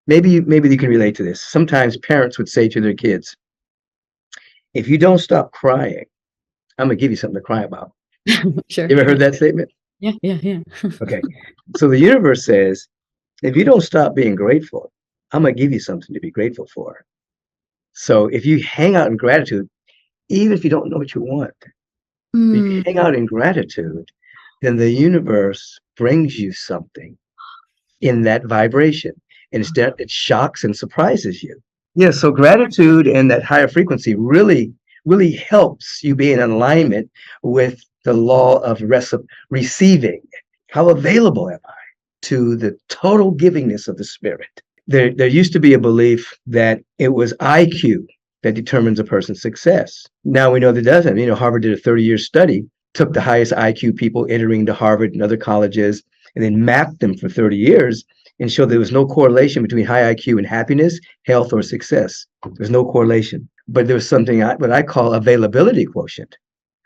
maybe you can relate to this. Sometimes parents would say to their kids, if you don't stop crying, I'm gonna give you something to cry about. Sure. You ever heard that statement? Yeah, yeah, yeah. Okay. So the universe says, if you don't stop being grateful, I'm gonna give you something to be grateful for. So if you hang out in gratitude, even if you don't know what you want, if you hang Mm. out in gratitude, then the universe brings you something in that vibration. And instead, it shocks and surprises you. Yeah, so gratitude and that higher frequency really helps you be in alignment with the law of receiving. How available am I to the total givingness of the spirit? There used to be a belief that it was IQ that determines a person's success. Now we know that doesn't. Harvard did a 30-year study, took the highest IQ people entering to Harvard and other colleges, and then mapped them for 30 years and showed there was no correlation between high IQ and happiness, health, or success. There's no correlation. But there was something what I call availability quotient.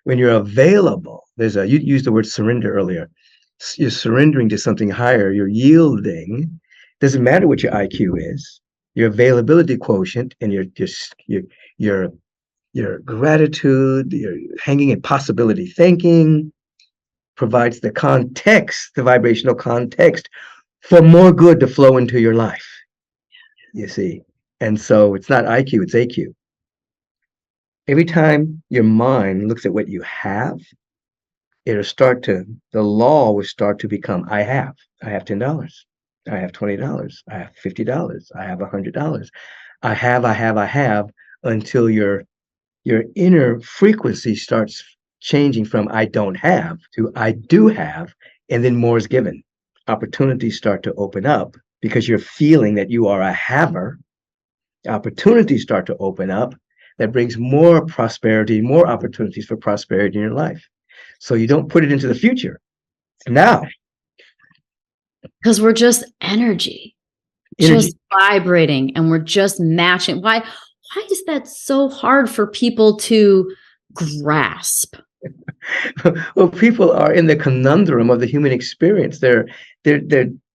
When you're available, you used the word surrender earlier. You're surrendering to something higher. You're yielding. Doesn't matter what your IQ is. Your availability quotient and your gratitude, your hanging in possibility thinking provides the context, the vibrational context for more good to flow into your life, you see. And so it's not IQ, it's AQ. Every time your mind looks at what you have, the law will start to become, I have $10. I have $20. I have $50. I have $100. I have, until your inner frequency starts changing from I don't have to I do have, and then more is given. Opportunities start to open up because you're feeling that you are a haver. Opportunities start to open up that brings more prosperity, more opportunities for prosperity in your life. So you don't put it into the future. Now, Because we're just energy, energy. just vibrating, and we're just matching. Why is that so hard for people to grasp? Well, people are in the conundrum of the human experience. They're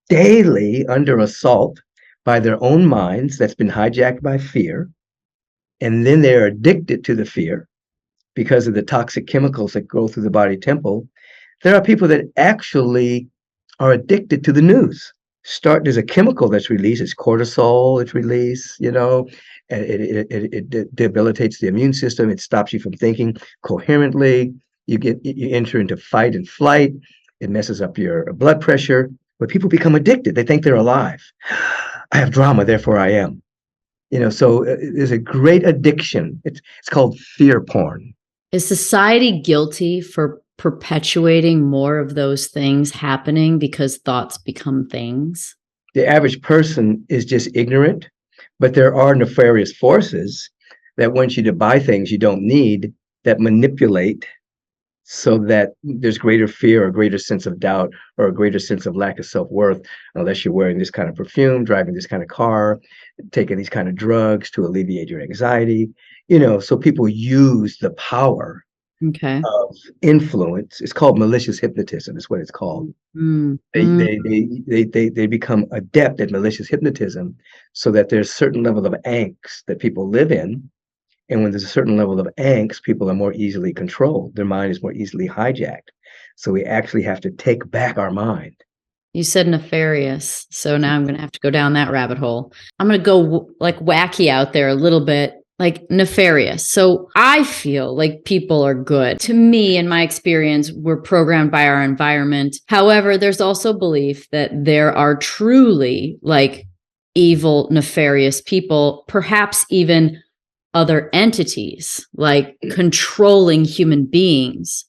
daily under assault by their own minds that's been hijacked by fear, and then they're addicted to the fear because of the toxic chemicals that go through the body temple. There are people that actually are addicted to the news. There's a chemical that's released. It's cortisol. It's released. And it debilitates the immune system. It stops you from thinking coherently. You enter into fight and flight. It messes up your blood pressure. But people become addicted. They think they're alive. I have drama, therefore I am. So there's a great addiction. It's called fear porn. Is society guilty for perpetuating more of those things happening because thoughts become things? The average person is just ignorant, but there are nefarious forces that want you to buy things you don't need, that manipulate so that there's greater fear or greater sense of doubt or a greater sense of lack of self-worth, unless you're wearing this kind of perfume, driving this kind of car, taking these kind of drugs to alleviate your anxiety. So people use the power Okay. of influence. It's called malicious hypnotism, is what it's called. Mm, They, they, they become adept at malicious hypnotism, so that there's a certain level of angst that people live in. And when there's a certain level of angst, people are more easily controlled. Their mind is more easily hijacked. So we actually have to take back our mind. You said nefarious, so now I'm going to have to go down that rabbit hole. I'm going to go like wacky out there a little bit, like nefarious. So I feel like people are good. To me, in my experience, we're programmed by our environment. However, there's also belief that there are truly like evil, nefarious people, perhaps even other entities, like controlling human beings.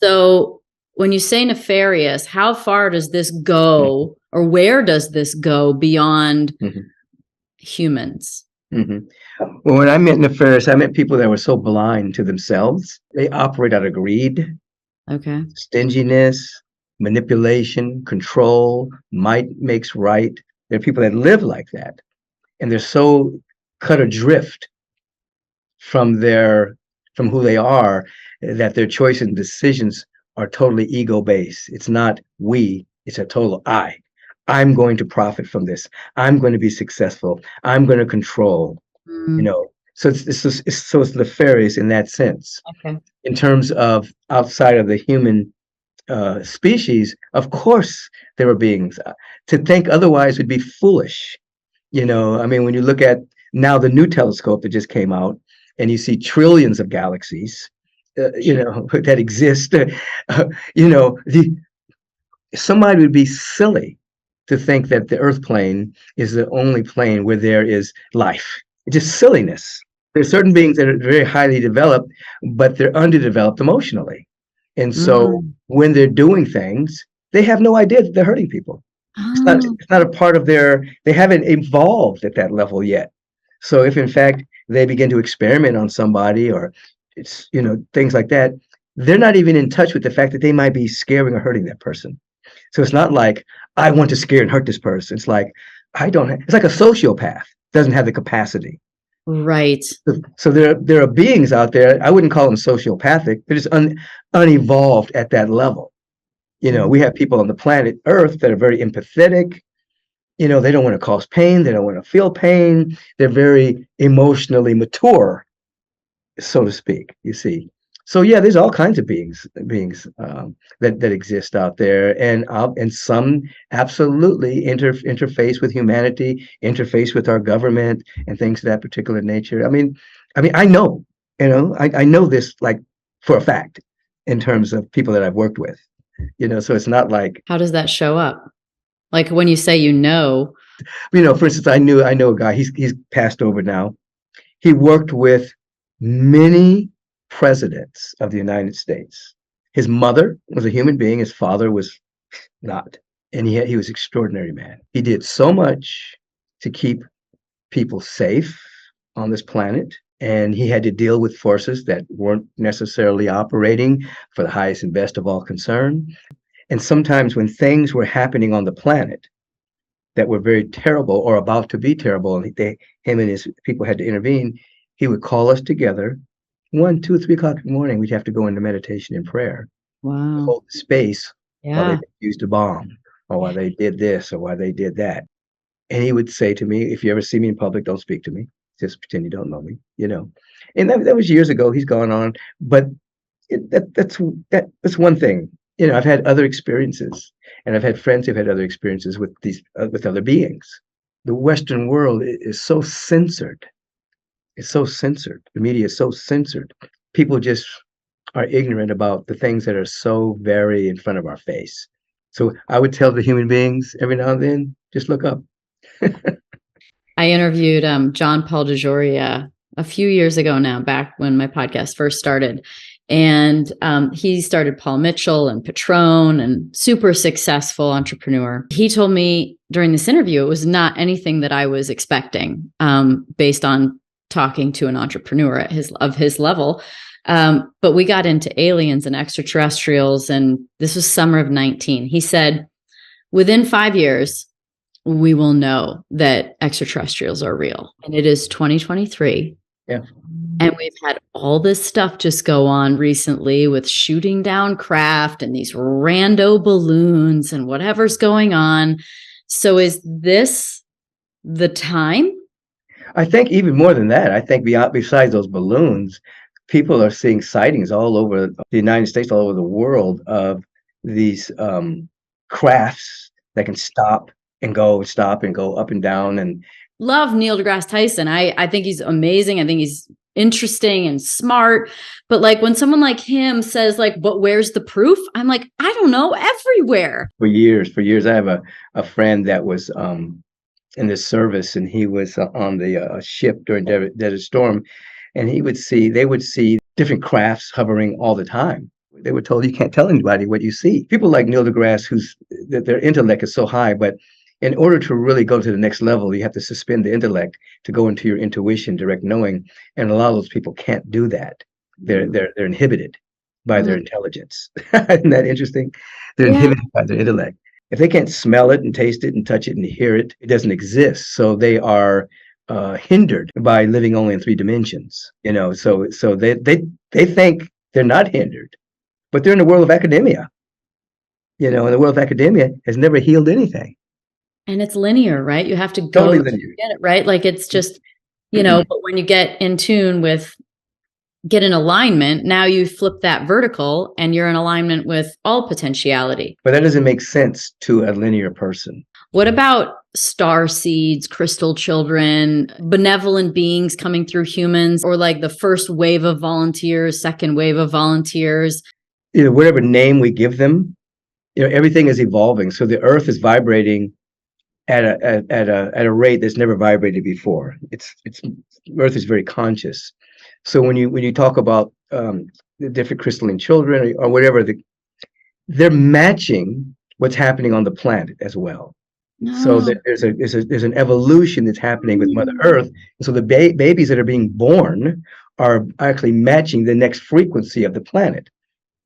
So when you say nefarious, how far does this go, or where does this go beyond humans? Well, when I meant nefarious, I meant people that were so blind to themselves. They operate out of greed, Okay. stinginess, manipulation, control. Might makes right. There are people that live like that, and they're so cut adrift from who they are, that their choices and decisions are totally ego based. It's not we, it's a total I. I'm going to profit from this. I'm going to be successful. I'm going to control, you Mm, know. So it's nefarious in that sense. okay. In terms of outside of the human species, of course there are beings. To think otherwise would be foolish. I mean, when you look at now the new telescope that just came out, and you see trillions of galaxies, that exist. Somebody would be silly to think that the Earth plane is the only plane where there is life. It's just silliness. There's certain beings that are very highly developed, but they're underdeveloped emotionally. And so Mm. when they're doing things, they have no idea that they're hurting people. Oh, It's not a part of they haven't evolved at that level yet. So if in fact they begin to experiment on somebody or things like that, they're not even in touch with the fact that they might be scaring or hurting that person. So it's not like I want to scare and hurt this person. It's like it's like a sociopath doesn't have the capacity. right. So there are beings out there. I wouldn't call them sociopathic. They're just unevolved at that level. We have people on the planet Earth that are very empathetic. They don't want to cause pain. They don't want to feel pain. They're very emotionally mature, so to speak. You see. So yeah, there's all kinds of beings that exist out there, and some absolutely interface with humanity, interface with our government, and things of that particular nature. I mean, I know, I know this like for a fact in terms of people that I've worked with. So it's not like, How does that show up? Like when you say, for instance, I know a guy. He's passed over now. He worked with many presidents of the United States. His mother was a human being. His father was not, and he was an extraordinary man. He did so much to keep people safe on this planet, and he had to deal with forces that weren't necessarily operating for the highest and best of all concern. And sometimes when things were happening on the planet that were very terrible or about to be terrible, and him and his people had to intervene, he would call us together. 1, 2, 3 o'clock in the morning, we'd have to go into meditation and prayer, wow. hold the space while Yeah. they used a bomb, or while they did this, or while they did that. And he would say to me, "If you ever see me in public, don't speak to me. Just pretend you don't know me." And that was years ago. He's gone on, but that's one thing. I've had other experiences, and I've had friends who've had other experiences with these with other beings. The Western world is so censored. It's so censored. The media is so censored. People just are ignorant about the things that are so very in front of our face. So I would tell the human beings every now and then, just look up. I interviewed John Paul DeJoria a few years ago now, back when my podcast first started. And he started Paul Mitchell and Patron, and super successful entrepreneur. He told me during this interview, it was not anything that I was expecting, based on talking to an entrepreneur of his level. But we got into aliens and extraterrestrials, and this was summer of 19. He said, within 5 years, we will know that extraterrestrials are real. And it is 2023. Yeah. And we've had all this stuff just go on recently with shooting down craft and these rando balloons and whatever's going on. So is this the time? I think even more than that, I think besides those balloons, people are seeing sightings all over the United States, all over the world of these crafts that can stop and go up and down. And Love Neil deGrasse Tyson. I think he's amazing. I think he's interesting and smart. But like when someone like him says like, but where's the proof? I'm like, I don't know, everywhere. for years, I have a friend that was in the service, and he was on the ship during Desert Storm, and they would see different crafts hovering all the time. They were told you can't tell anybody what you see. People like Neil deGrasse, their intellect is so high, but in order to really go to the next level, you have to suspend the intellect to go into your intuition, direct knowing, and a lot of those people can't do that. They're inhibited by their intelligence. Isn't that interesting? They're inhibited by their intellect. If they can't smell it and taste it and touch it and hear it, it doesn't exist. So they are hindered by living only in 3 dimensions. So they think they're not hindered, but they're in the world of academia. And the world of academia has never healed anything. And it's linear, right? You have to go Totally to linear. get it, right? Like it's just, but when you get in tune with, get in alignment, now you flip that vertical and you're in alignment with all potentiality. But that doesn't make sense to a linear person. What about star seeds, crystal children, benevolent beings coming through humans, or like the first wave of volunteers, second wave of volunteers? Whatever name we give them, everything is evolving. So the earth is vibrating at a rate that's never vibrated before. It's Earth is very conscious. So when you talk about the different crystalline children or whatever, they're matching what's happening on the planet as well. So there's an evolution that's happening with Mother Earth. And so the babies that are being born are actually matching the next frequency of the planet.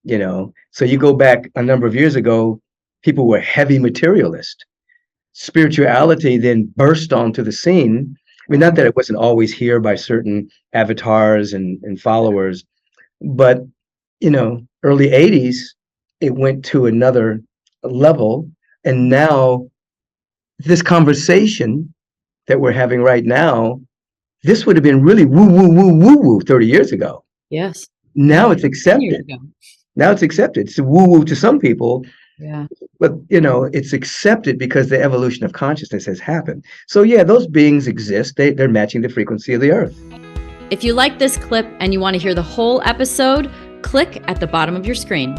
So you go back a number of years ago, people were heavy materialist. Spirituality then burst onto the scene. I mean, not that it wasn't always here by certain avatars and followers, but early 80s, it went to another level. And now this conversation that we're having right now, this would have been really woo, woo, woo, woo, woo 30 years ago. Yes. Now it's accepted. Now it's accepted. It's woo woo to some people. Yeah. But, it's accepted because the evolution of consciousness has happened. So, yeah, those beings exist. They're matching the frequency of the earth. If you like this clip and you want to hear the whole episode, click at the bottom of your screen.